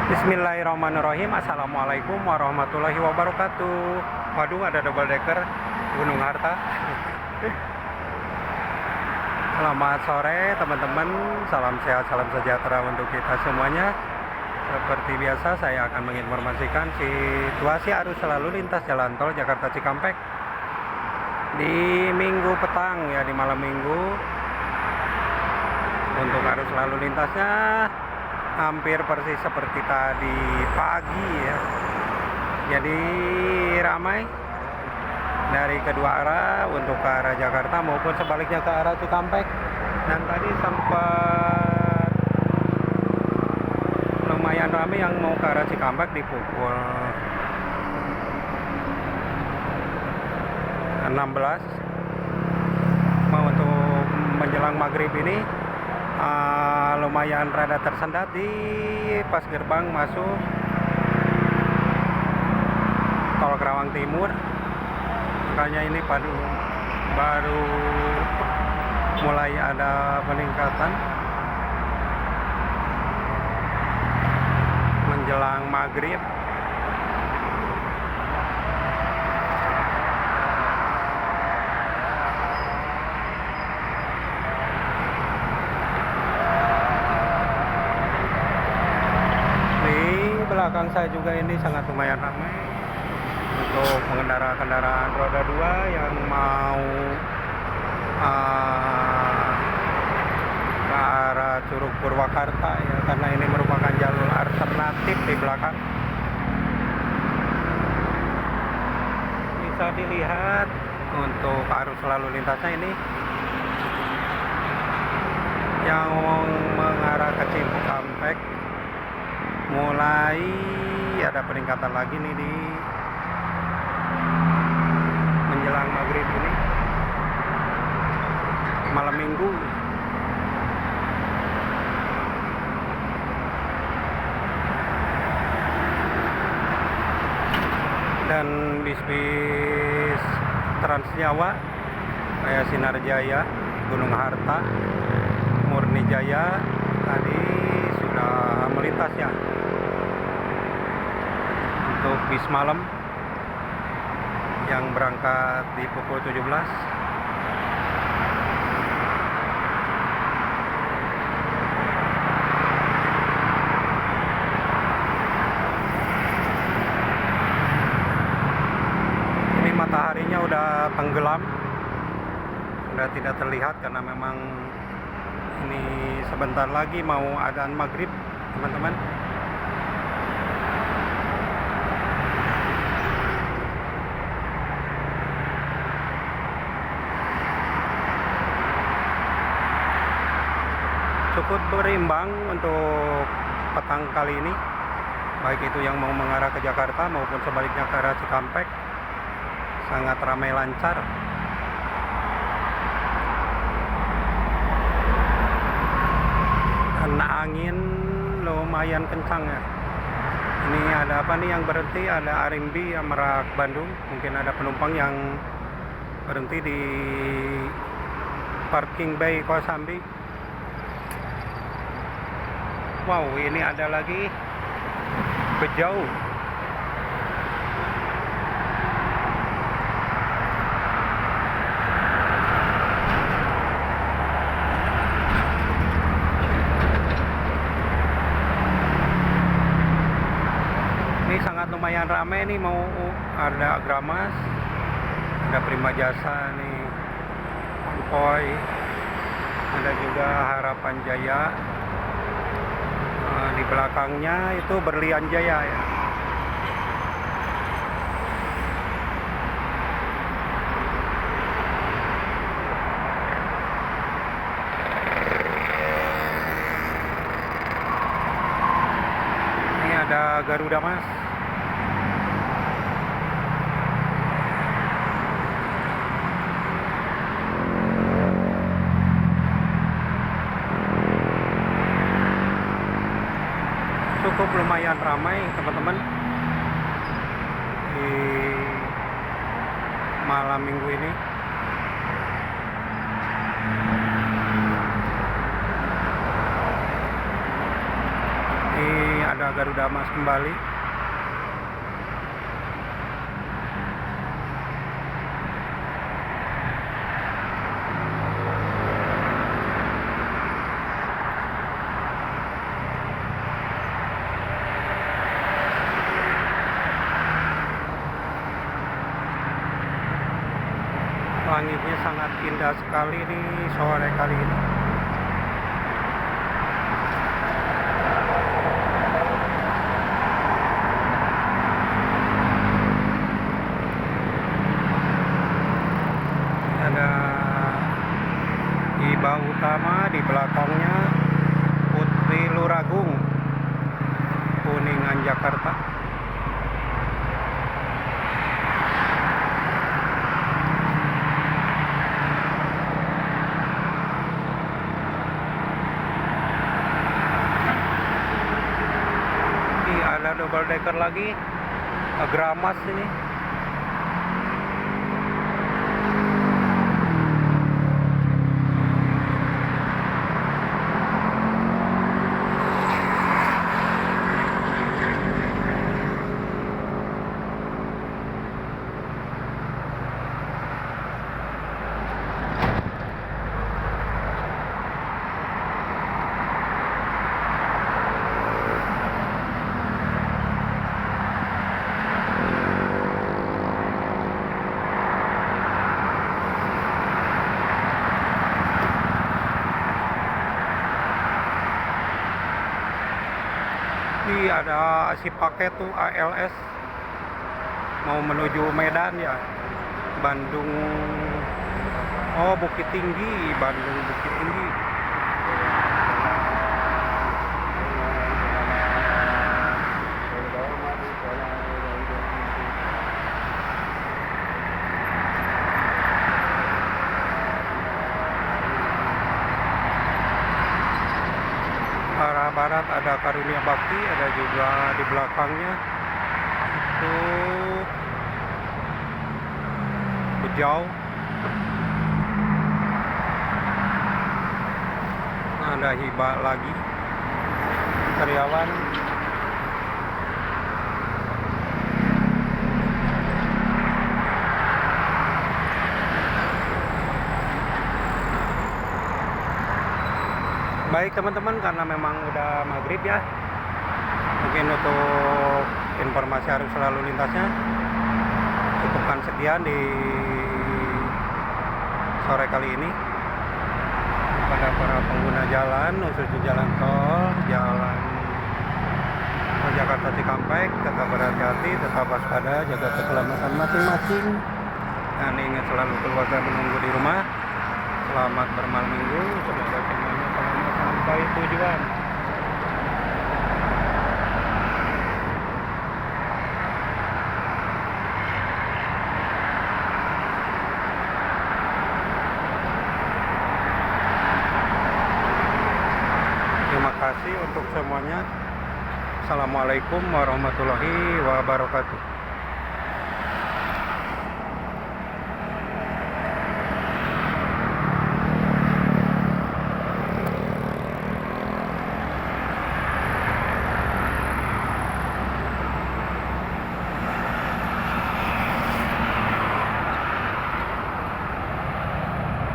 Bismillahirrahmanirrahim. Assalamualaikum warahmatullahi wabarakatuh. Waduh, ada double decker Gunung Harta. Selamat sore teman-teman. Salam sehat, salam sejahtera untuk kita semuanya. Seperti biasa saya akan menginformasikan situasi arus lalu lintas jalan tol Jakarta Cikampek di minggu petang, ya, di malam minggu. Untuk arus lalu lintasnya hampir persis seperti tadi pagi, ya. Jadi ramai dari kedua arah untuk ke arah Jakarta maupun sebaliknya ke arah Cikampek. Dan tadi sempat lumayan ramai yang mau ke arah Cikampek di pukul 16. Mau untuk menjelang maghrib ini lumayan rada tersendat di pas gerbang masuk tol Kerawang Timur. Makanya ini baru mulai ada peningkatan menjelang maghrib. Belakang saya juga ini sangat lumayan ramai untuk pengendara kendaraan roda 2 yang mau ke arah Curug Purwakarta, ya, karena ini merupakan jalur alternatif di belakang. Bisa dilihat untuk arus lalu lintasnya ini yang mengarah ke Cikampek mulai ada peningkatan lagi nih di menjelang maghrib ini malam minggu. Dan bis-bis Transjawa kayak Sinar Jaya, Gunung Harta, Murni Jaya tadi sudah melintas, ya. Untuk bis malam yang berangkat di pukul 17. Ini mataharinya udah tenggelam, sudah tidak terlihat karena memang ini sebentar lagi mau adzan maghrib, teman-teman. Cukup berimbang untuk petang kali ini, baik itu yang mau mengarah ke Jakarta maupun sebaliknya ke arah Cikampek, sangat ramai lancar. Karena angin lumayan kencang, ya. Ini ada apa nih yang berhenti? Ada Arimbi yang Merak Bandung. Mungkin ada penumpang yang berhenti di parking bay Kosambi. Wow, ini ada lagi Bejau. Ini sangat lumayan ramai nih, mau ada Agramas, ada Prima Jasa nih, Konvoy, ada juga Harapan Jaya. Di belakangnya itu Berlian Jaya, ya. Ini ada Garuda Mas. Cukup lumayan ramai, teman-teman, di malam minggu ini. Ini ada Garuda Emas kembali. Langitnya sangat indah sekali nih sore kali ini. Ada Hiba Utama, di belakangnya Putri Luragung, Kuningan, Jakarta. Ada double decker lagi, Gramas ini. Ini ada si paket tuh ALS mau menuju Medan ya, Bandung. Oh, Bukit Tinggi, Bandung Bukit Tinggi. Arah barat ada Karunia Bakti, ada juga di belakangnya itu Bejau. Ada Hiba lagi, karyawan. Baik teman-teman, karena memang udah maghrib ya, mungkin untuk informasi arus lalu lintasnya cukupkan sekian di sore kali ini. Pada para pengguna jalan, khususnya jalan tol, jalan Jakarta Cikampek, tetap berhati-hati, tetap waspada, jaga keselamatan masing-masing, dan ingat selalu keluarga menunggu di rumah. Selamat bermalam minggu, semoga semuanya selamat sampai tujuan. Terima kasih untuk semuanya. Assalamualaikum warahmatullahi wabarakatuh.